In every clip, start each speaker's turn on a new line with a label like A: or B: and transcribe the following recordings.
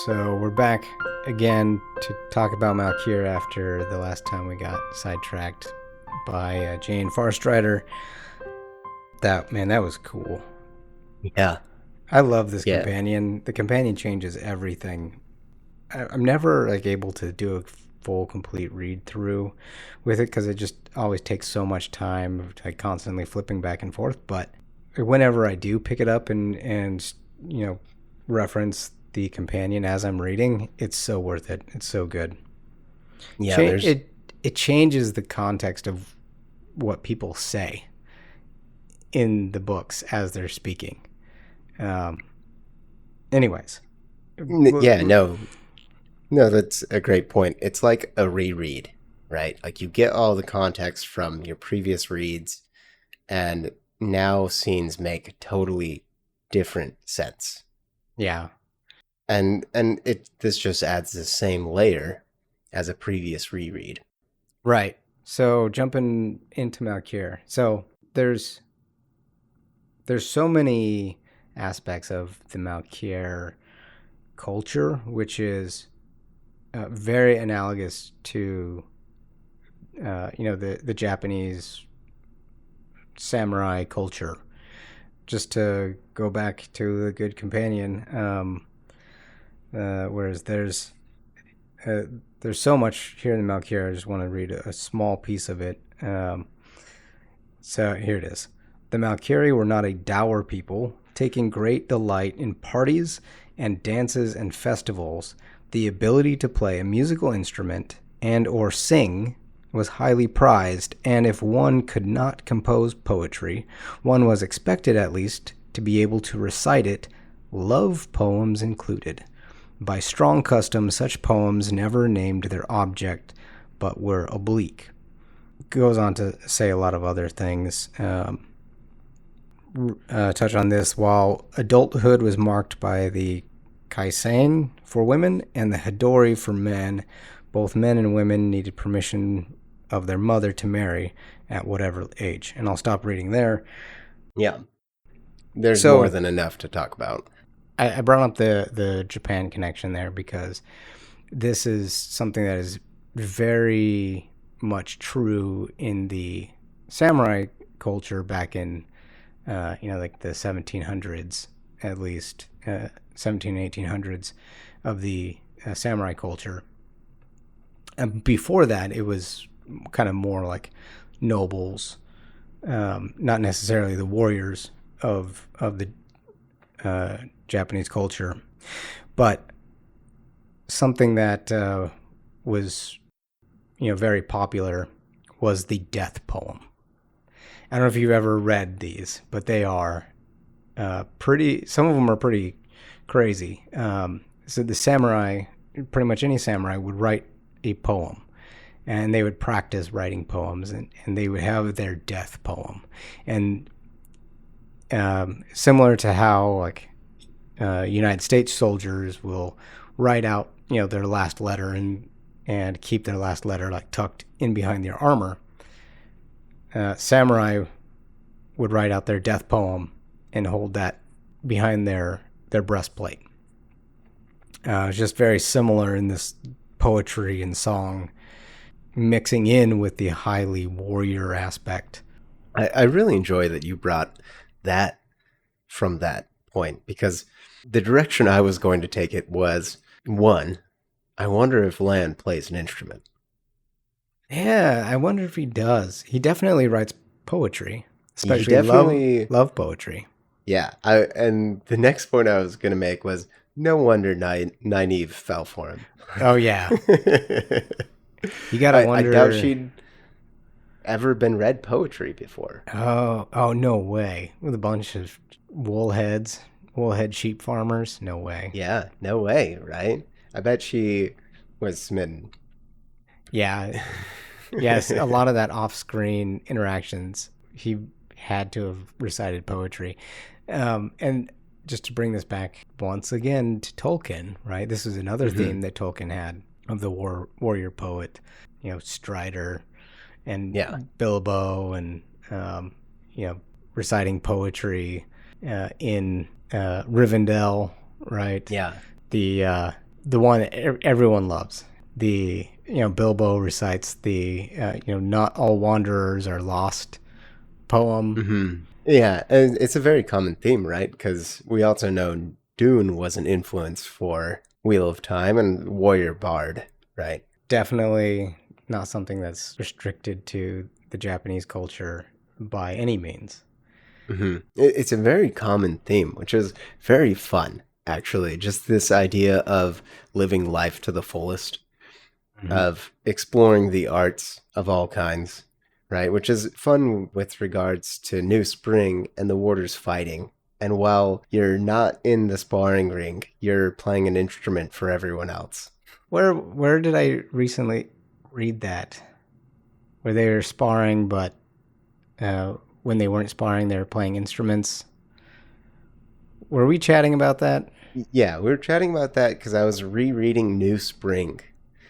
A: So we're back again to talk about Malkier after the last time we got sidetracked by Jane Farstrider. That was cool.
B: Yeah.
A: I love this
B: Yeah.
A: companion. The companion changes everything. I'm never able to do a full complete read through with it because it just always takes so much time, constantly flipping back and forth. But whenever I do pick it up and reference the companion as I'm reading, it's so worth it. It's so good.
B: Yeah,
A: It changes the context of what people say in the books as they're speaking. Anyways.
B: no, that's a great point. It's like a reread, right? Like you get all the context from your previous reads, and now scenes make totally different sense.
A: Yeah.
B: And this just adds the same layer as a previous reread.
A: Right. So jumping into Malkier. So there's so many aspects of the Malkier culture, which is very analogous to the Japanese samurai culture. Just to go back to the Good Companion, whereas there's so much here in the Malkier. I just want to read a small piece of it. So here it is. The Malkieri were not a dour people, taking great delight in parties and dances and festivals. The ability to play a musical instrument and or sing was highly prized, and if one could not compose poetry, one was expected at least to be able to recite it, love poems included. By strong custom, such poems never named their object, but were oblique. Goes on to say a lot of other things. Touch on this. While adulthood was marked by the Kaisen for women and the Hadori for men, both men and women needed permission of their mother to marry at whatever age. And I'll stop reading there.
B: Yeah. There's more than enough to talk about.
A: I brought up the Japan connection there because this is something that is very much true in the samurai culture back in like the 1700s, at least 17 and 1800s of the samurai culture. And before that, it was kind of more like nobles, not necessarily the warriors of the Japanese culture, but something that was very popular was the death poem. I don't know if you've ever read these, but they are pretty. Some of them are pretty crazy. So the samurai, pretty much any samurai, would write a poem, and they would practice writing poems, and they would have their death poem. And similar to how United States soldiers will write out their last letter and keep their last letter tucked in behind their armor. Samurai would write out their death poem and hold that behind their breastplate. It's just very similar in this poetry and song mixing in with the highly warrior aspect.
B: I really enjoy that you brought that from that point, because the direction I was going to take it was, one, I wonder if Lan plays an instrument.
A: Yeah, I wonder if he does. He definitely writes poetry, especially love poetry.
B: Yeah, and the next point I was going to make was, no wonder Nynaeve fell for him.
A: Oh, yeah. You got to wonder.
B: I doubt she'd ever been read poetry before.
A: Oh, no way. With a bunch of woolhead sheep farmers? No way.
B: Yeah, no way, right? I bet she was smitten.
A: Yeah. Yes, a lot of that off-screen interactions, he had to have recited poetry. And just to bring this back once again to Tolkien, right? This is another theme that Tolkien had of the warrior poet, Strider and Bilbo and, reciting poetry in Rivendell, right?
B: Yeah.
A: The the one everyone loves. The Bilbo recites the not all wanderers are lost poem.
B: Mm-hmm. Yeah, and it's a very common theme, right? Because we also know Dune was an influence for Wheel of Time and Warrior Bard, right?
A: Definitely not something that's restricted to the Japanese culture by any means.
B: Mm-hmm. It's a very common theme, which is very fun, actually. Just this idea of living life to the fullest,
A: Mm-hmm.
B: of exploring the arts of all kinds, right? Which is fun with regards to New Spring and the Warders fighting. And while you're not in the sparring ring, you're playing an instrument for everyone else.
A: Where did I recently read that? Where they were sparring, but when they weren't sparring, they were playing instruments. Were we chatting about that?
B: Yeah, we were chatting about that because I was rereading New Spring.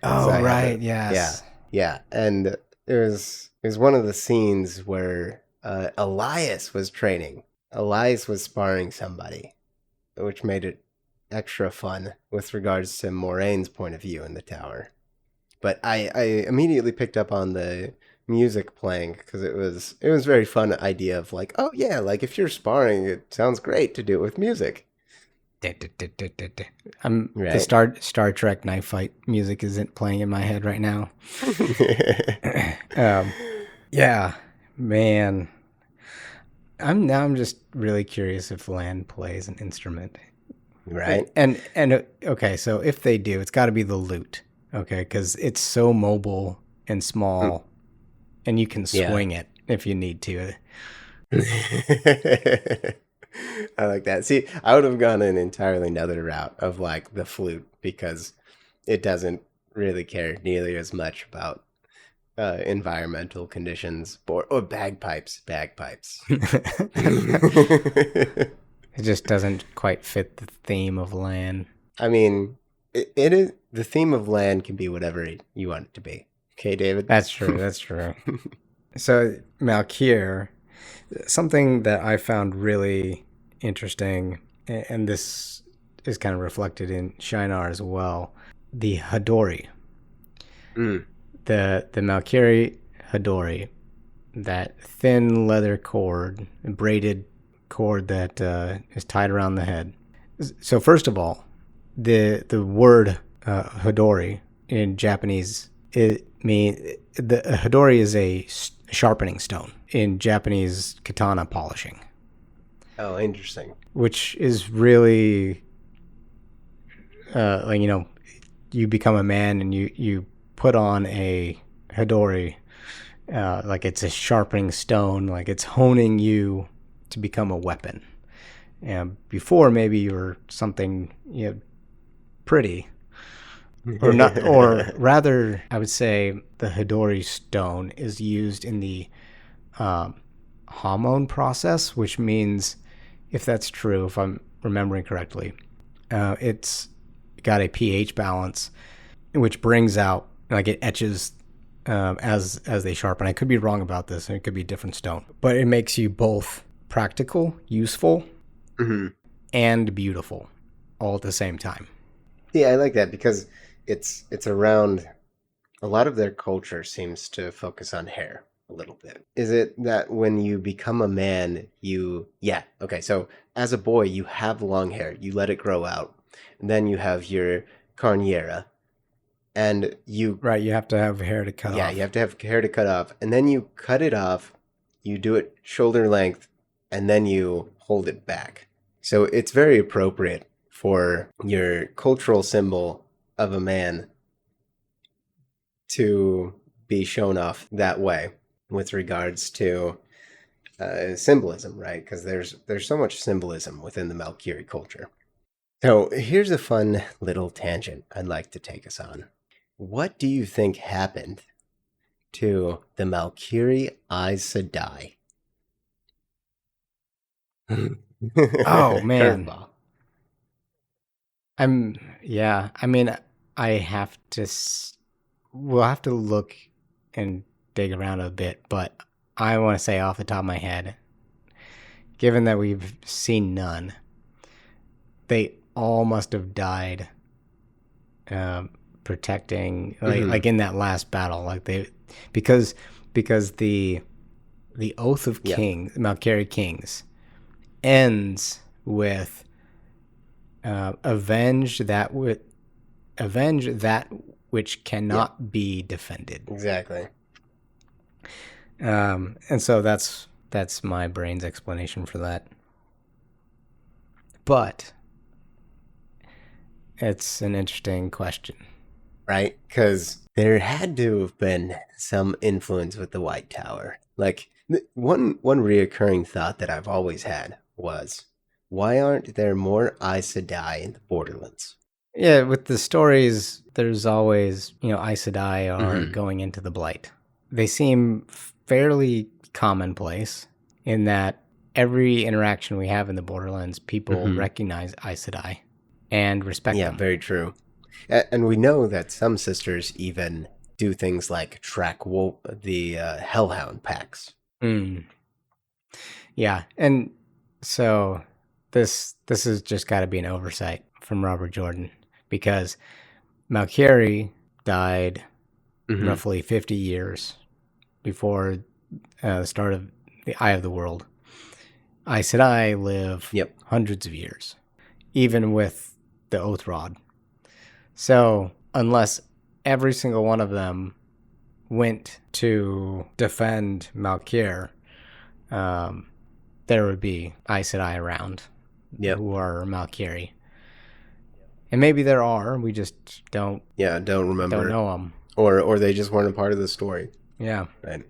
B: So
A: Oh,
B: I have
A: right.
B: it. Yeah,
A: Yes.
B: yeah. And it was one of the scenes where Elias was training. Elias was sparring somebody, which made it extra fun with regards to Moraine's point of view in the tower. But I immediately picked up on the music playing because it was very fun idea of like, oh yeah, like if you're sparring, it sounds great to do it with music,
A: The
B: right?
A: Star Trek knife fight music isn't playing in my head right now. um, yeah, man. I'm just really curious if Land plays an instrument.
B: Right?
A: And okay, so if they do, it's got to be the lute. Okay, because it's so mobile and
B: Mm,
A: small, and you can
B: yeah.
A: swing it if you need to.
B: I like that. See, I would have gone an entirely another route of like the flute because it doesn't really care nearly as much about environmental conditions or bagpipes. Bagpipes.
A: It just doesn't quite fit the theme of Land.
B: I mean, it is the theme of land can be whatever you want it to be. Okay, David.
A: That's true. That's true. So Malkier, something that I found really interesting, and this is kind of reflected in Shinar as well, the Hadori,
B: Mm,
A: the Malkieri Hadori, that thin leather cord, braided cord that is tied around the head. So first of all, the word Hadori in Japanese, the Hadori is a sharpening stone in Japanese katana polishing,
B: oh, interesting.
A: which is really like you become a man and you put on a Hadori, like it's a sharpening stone, like it's honing you to become a weapon. And before maybe you were something pretty, or not, or rather, I would say the Hadori stone is used in the um, hormone process, which means, if that's true, if I'm remembering correctly, it's got a pH balance, which brings out, like, it etches as they sharpen. I could be wrong about this, and it could be a different stone, but it makes you both practical, useful,
B: Hmm.
A: and beautiful all at the same time.
B: Yeah, I like that because it's around a lot of their culture seems to focus on hair a little bit. Is it that when you become a man, yeah, okay, so as a boy, you have long hair, you let it grow out, and then you have your carniera, and
A: Right, you have to have hair to cut
B: yeah, you
A: off.
B: have to have hair to cut off, and then you cut it off, you do it shoulder length, and then you hold it back. So it's very appropriate for your cultural symbol of a man to be shown off that way with regards to symbolism, right? Because there's so much symbolism within the Malkieri culture. So here's a fun little tangent I'd like to take us on. What do you think happened to the Malkieri Aes Sedai?
A: Oh man,
B: Curveball.
A: yeah. I mean, I have to. We'll have to look and dig around a bit, but I want to say off the top of my head, given that we've seen none, they all must have died protecting, like in that last battle, like because the oath of king, Malkieri kings, ends with avenge that which cannot be defended.
B: Exactly.
A: And so that's my brain's explanation for that. But it's an interesting question.
B: Right? Because there had to have been some influence with the White Tower. Like, one reoccurring thought that I've always had was, why aren't there more Aes Sedai in the Borderlands?
A: Yeah, with the stories, there's always, Aes Sedai are going into the Blight. They seem fairly commonplace in that every interaction we have in the Borderlands, people recognize Aes Sedai and respect them.
B: Yeah, very true. And we know that some sisters even do things like track the Hellhound packs.
A: Yeah, and so this has just got to be an oversight from Robert Jordan, because Malkieri died roughly 50 years before the start of the Eye of the World. Aes Sedai live hundreds of years, even with the Oath Rod. So unless every single one of them went to defend Malkier, there would be Aes Sedai around who are Malkieri. And maybe there are, we just don't
B: remember.
A: Don't know them.
B: Or they just weren't a part of the story.
A: Yeah.
B: Right.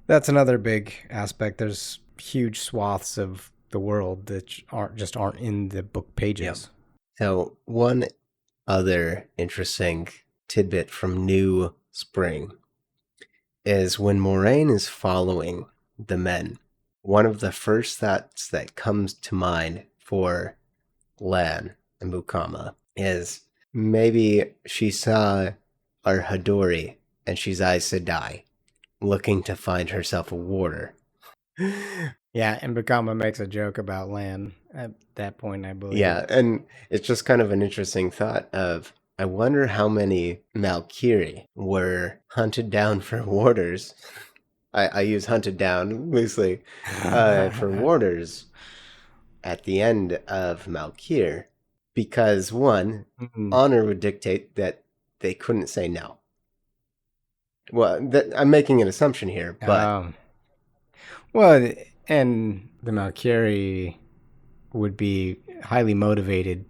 A: That's another big aspect. There's huge swaths of the world that aren't in the book pages.
B: Yeah. So one other interesting tidbit from New Spring is when Moraine is following the men, one of the first thoughts that comes to mind for Lan and Bukama is maybe she saw our Hadori and she's Aes Sedai looking to find herself a warder.
A: Yeah, and Bukama makes a joke about Lan at that point, I believe.
B: Yeah, and it's just kind of an interesting thought of, I wonder how many Malkieri were hunted down for warders. I use hunted down loosely for warders at the end of Malkier, because one, honor would dictate that they couldn't say no. Well, I'm making an assumption here, but
A: well, and the Malkieri would be highly motivated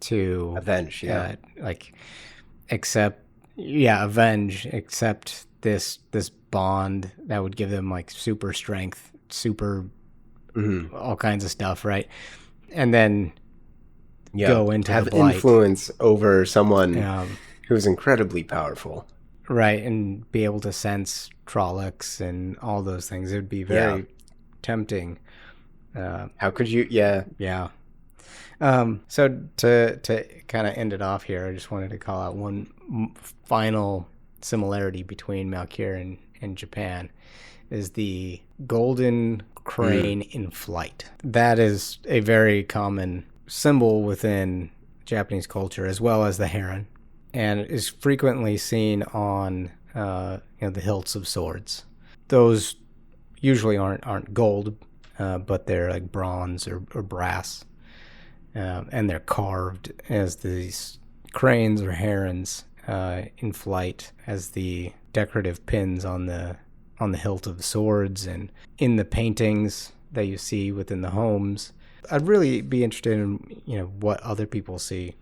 A: to
B: avenge,
A: accept this bond that would give them like super strength, all kinds of stuff, right? And then go into
B: have
A: the Blight.
B: Influence over someone who's incredibly powerful,
A: right? And be able to sense Trollocs and all those things. It would be very tempting.
B: How could you? Yeah.
A: So to kind of end it off here, I just wanted to call out one final similarity between Malkier and Japan is the golden crane in flight. That is a very common symbol within Japanese culture, as well as the heron, and is frequently seen on the hilts of swords. Those usually aren't gold, but they're like bronze or brass, and they're carved as these cranes or herons in flight as the decorative pins on the hilt of the swords and in the paintings that you see within the homes. I'd really be interested in what other people see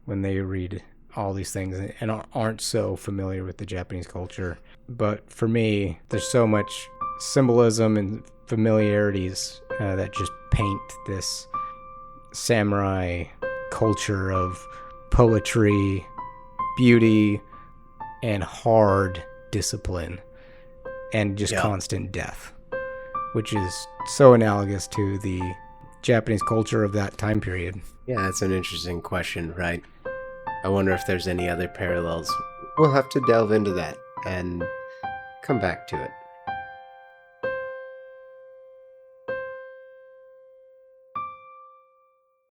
A: when they read all these things and aren't so familiar with the Japanese culture. But for me, there's so much symbolism and familiarities that just paint this samurai culture of poetry, beauty, and hard discipline, and just constant death, which is so analogous to the Japanese culture of that time period.
B: Yeah, that's an interesting question, right? I wonder if there's any other parallels. We'll have to delve into that and come back to it.